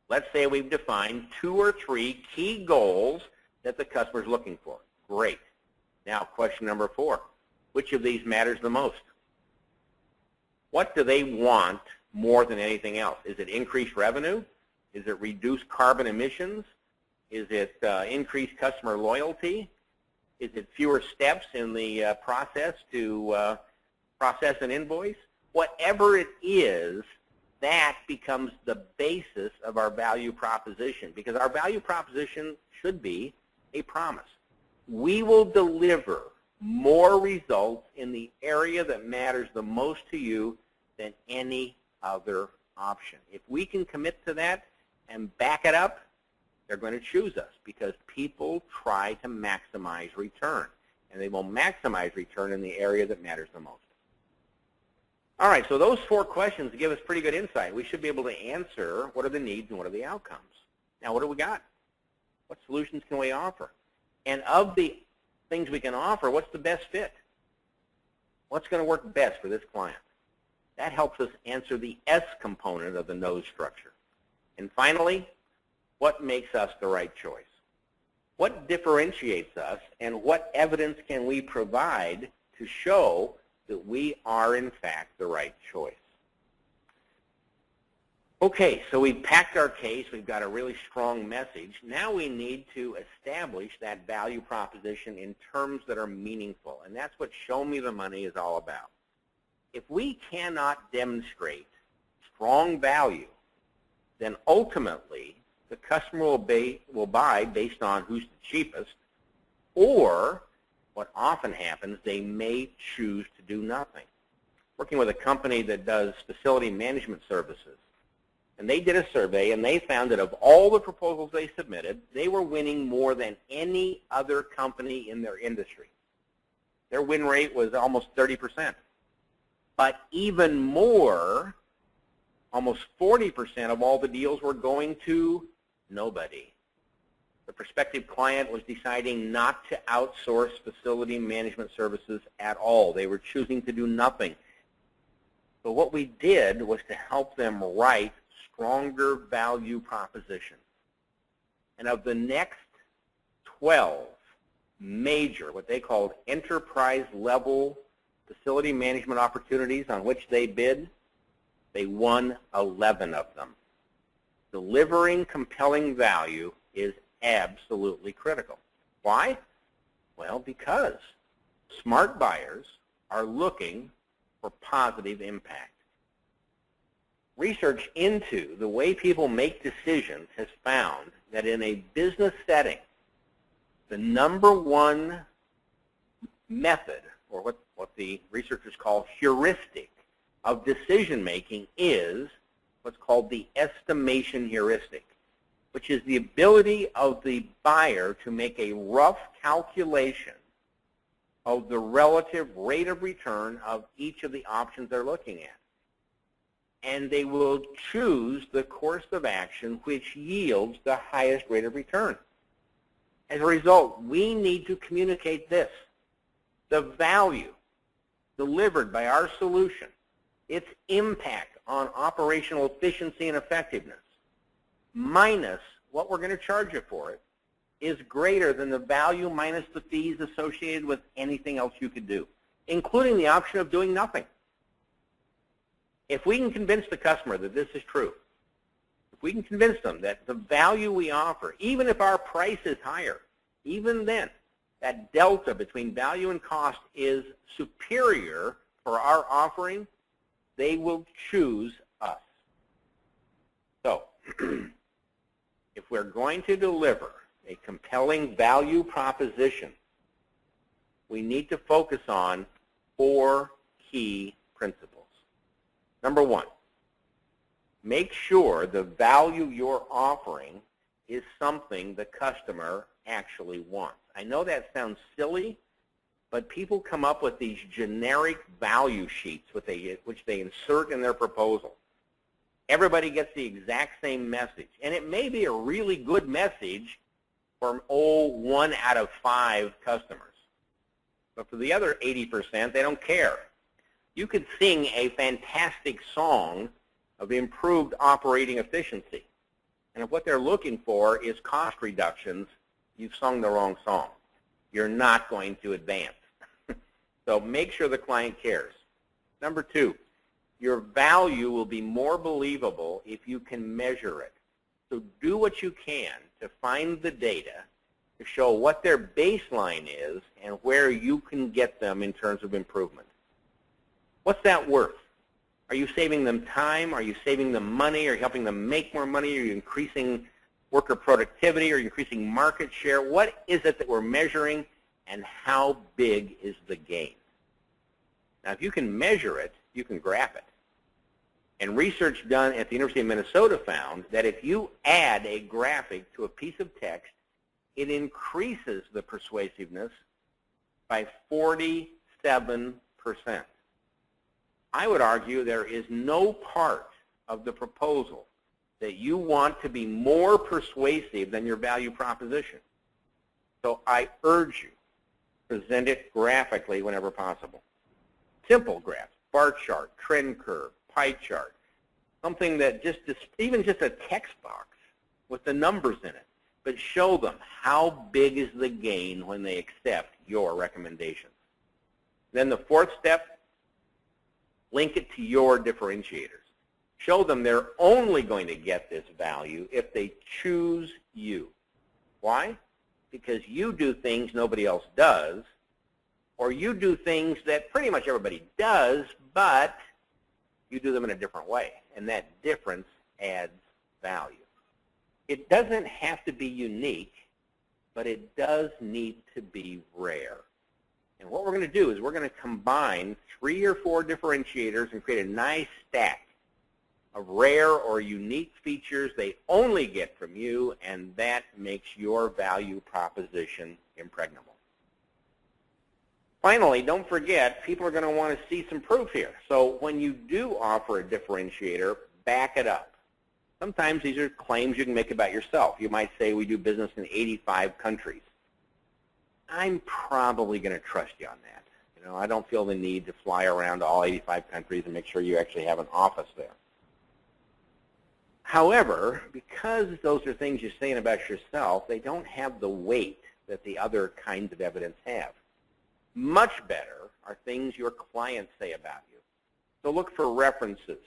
Let's say we've defined 2 or 3 key goals that the customer is looking for. Great. Now, question number 4. Which of these matters the most? What do they want more than anything else? Is it increased revenue? Is it reduced carbon emissions? Is it increased customer loyalty? Is it fewer steps in the process to process an invoice? Whatever it is, that becomes the basis of our value proposition, because our value proposition should be a promise. We will deliver more results in the area that matters the most to you than any other option. If we can commit to that and back it up, they're going to choose us, because people try to maximize return, and they will maximize return in the area that matters the most. All right, so those 4 questions give us pretty good insight. We should be able to answer what are the needs and what are the outcomes. Now, what do we got? What solutions can we offer? And of the things we can offer, what's the best fit? What's going to work best for this client? That helps us answer the S component of the nose structure. And finally, what makes us the right choice? What differentiates us, and what evidence can we provide to show that we are, in fact, the right choice? Okay, so we've packed our case. We've got a really strong message. Now we need to establish that value proposition in terms that are meaningful, and that's what Show Me the Money is all about. If we cannot demonstrate strong value, then ultimately the customer will buy based on who's the cheapest, or what often happens, they may choose to do nothing. Working with a company that does facility management services, and they did a survey, and they found that of all the proposals they submitted, they were winning more than any other company in their industry. Their win rate was almost 30%. But even more, almost 40% of all the deals were going to nobody. The prospective client was deciding not to outsource facility management services at all. They were choosing to do nothing. So what we did was to help them write stronger value propositions. And of the next 12 major, what they called enterprise-level facility management opportunities on which they bid, they won 11 of them. Delivering compelling value is absolutely critical. Why? Well, because smart buyers are looking for positive impact. Research into the way people make decisions has found that in a business setting, the #1 method, or what the researchers call heuristic, of decision making is what's called the estimation heuristic, which is the ability of the buyer to make a rough calculation of the relative rate of return of each of the options they're looking at. And they will choose the course of action which yields the highest rate of return. As a result, we need to communicate this: the value delivered by our solution, its impact on operational efficiency and effectiveness, minus what we're going to charge you for it, is greater than the value minus the fees associated with anything else you could do, including the option of doing nothing. If we can convince the customer that this is true, if we can convince them that the value we offer, even if our price is higher, even then, that delta between value and cost is superior for our offering, they will choose us. So, if we're going to deliver a compelling value proposition, we need to focus on 4 key principles. Number 1, make sure the value you're offering is something the customer actually wants. I know that sounds silly, but people come up with these generic value sheets which they insert in their proposal. Everybody gets the exact same message, and it may be a really good message for 1 out of 5 customers. But for the other 80%, they don't care. You could sing a fantastic song of improved operating efficiency, And if what they're looking for is cost reductions, you've sung the wrong song. You're not going to advance. So make sure the client cares. Number 2, your value will be more believable if you can measure it. So do what you can to find the data to show what their baseline is and where you can get them in terms of improvement. What's that worth? Are you saving them time? Are you saving them money? Are you helping them make more money? Are you increasing worker productivity? Are you increasing market share? What is it that we're measuring, and how big is the gain? Now, if you can measure it, you can graph it. And research done at the University of Minnesota found that if you add a graphic to a piece of text, it increases the persuasiveness by 47%. I would argue there is no part of the proposal that you want to be more persuasive than your value proposition. So I urge you, present it graphically whenever possible. Simple graphs, bar chart, trend curve, pie chart, something that even just a text box with the numbers in it, but show them how big is the gain when they accept your recommendations. Then the 4th step, link it to your differentiators. Show them they're only going to get this value if they choose you. Why? Because you do things nobody else does, or you do things that pretty much everybody does, but you do them in a different way, and that difference adds value. It doesn't have to be unique, but it does need to be rare. And what we're going to do is we're going to combine 3 or 4 differentiators and create a nice stack of rare or unique features they only get from you, and that makes your value proposition impregnable. Finally, don't forget, people are going to want to see some proof here. So when you do offer a differentiator, back it up. Sometimes these are claims you can make about yourself. You might say, we do business in 85 countries. I'm probably going to trust you on that. You know, I don't feel the need to fly around to all 85 countries and make sure you actually have an office there. However, because those are things you're saying about yourself, they don't have the weight that the other kinds of evidence have. Much better are things your clients say about you. So look for references,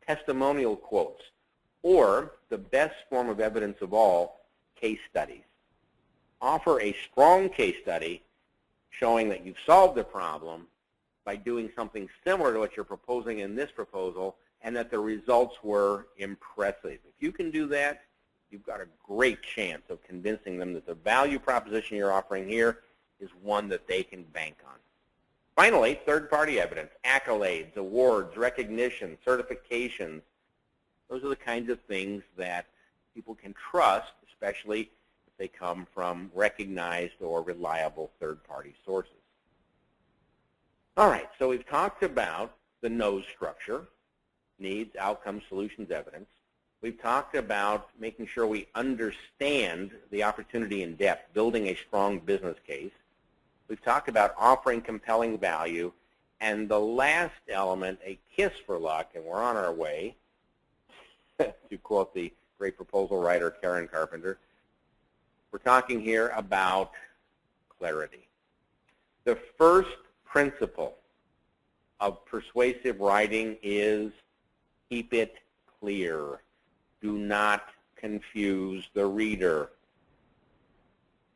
testimonial quotes, or the best form of evidence of all, case studies. Offer a strong case study showing that you've solved the problem by doing something similar to what you're proposing in this proposal, and that the results were impressive. If you can do that, you've got a great chance of convincing them that the value proposition you're offering here is one that they can bank on. Finally, third-party evidence, accolades, awards, recognition, certifications. Those are the kinds of things that people can trust, especially if they come from recognized or reliable third-party sources. All right, so we've talked about the nose structure, needs, outcomes, solutions, evidence. We've talked about making sure we understand the opportunity in depth, building a strong business case. We've talked about offering compelling value. And the last element, a kiss for luck, and we're on our way, to quote the great proposal writer Karen Carpenter. We're talking here about clarity. The first principle of persuasive writing is keep it clear. Do not confuse the reader.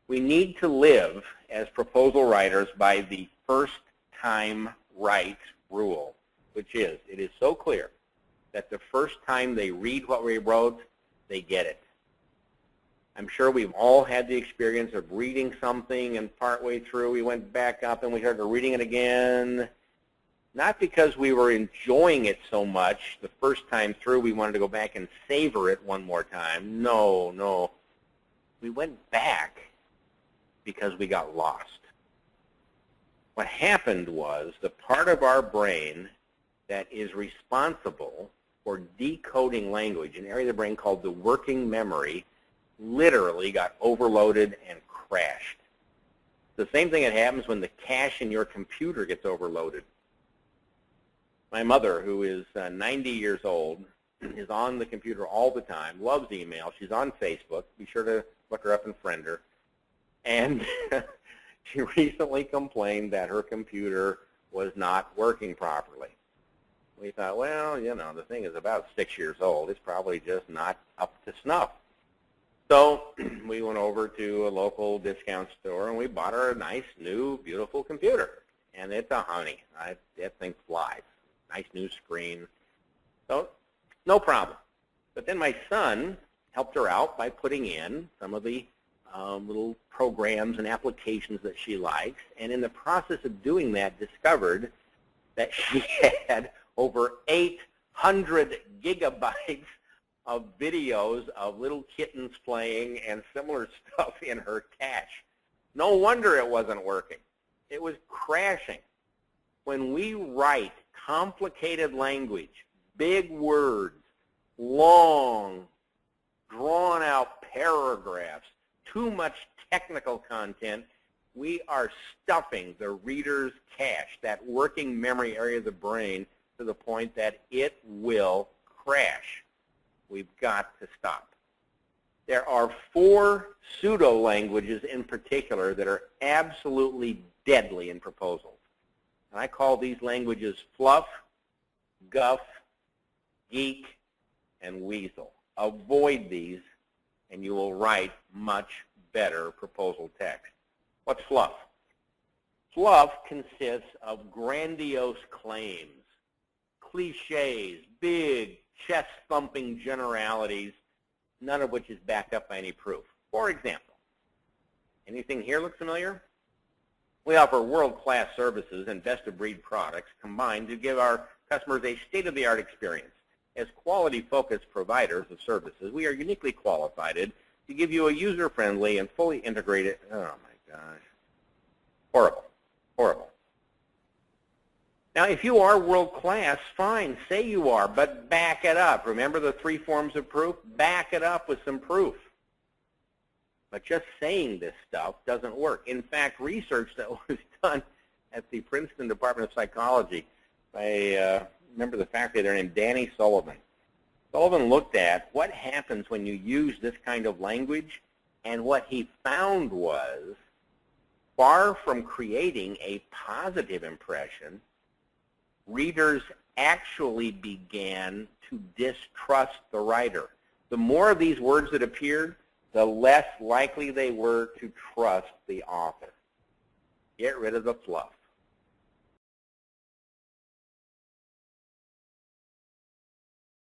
We need to live as proposal writers by the first time right rule, which is, it is so clear that the first time they read what we wrote, they get it. I'm sure we've all had the experience of reading something and partway through we went back up and we started reading it again. Not because we were enjoying it so much the first time through we wanted to go back and savor it one more time. No. We went back because we got lost. What happened was the part of our brain that is responsible for decoding language, an area of the brain called the working memory, literally got overloaded and crashed. The same thing that happens when the cache in your computer gets overloaded. My mother, who is 90 years old, is on the computer all the time, loves email. She's on Facebook. Be sure to look her up and friend her. And she recently complained that her computer was not working properly. We thought, well, you know, the thing is about 6 years old. It's probably just not up to snuff. So we went over to a local discount store, and we bought her a nice, new, beautiful computer. And it's a honey. That thing flies. Nice new screen. So no problem. But then my son helped her out by putting in some of the little programs and applications that she likes, and in the process of doing that, discovered that she had over 800 gigabytes of videos of little kittens playing and similar stuff in her cache. No wonder it wasn't working. It was crashing. When we write complicated language, big words, long, drawn-out paragraphs, too much technical content, we are stuffing the reader's cache, that working memory area of the brain, to the point that it will crash. We've got to stop. There are 4 pseudo-languages in particular that are absolutely deadly in proposals. And I call these languages FLUFF, GUFF, GEEK, and WEASEL. Avoid these, and you will write much better proposal text. What's FLUFF? FLUFF consists of grandiose claims, cliches, big, chest-thumping generalities, none of which is backed up by any proof. For example, anything here look familiar? We offer world-class services and best-of-breed products combined to give our customers a state-of-the-art experience. As quality-focused providers of services, we are uniquely qualified to give you a user-friendly and fully integrated, oh my gosh, horrible, horrible. Now, if you are world-class, fine, say you are, but back it up. Remember the 3 forms of proof? Back it up with some proof. But just saying this stuff doesn't work. In fact, research that was done at the Princeton Department of Psychology by remember the faculty there named Danny Sullivan. Sullivan looked at what happens when you use this kind of language, and what he found was, far from creating a positive impression, readers actually began to distrust the writer. The more of these words that appeared, the less likely they were to trust the author. Get rid of the fluff.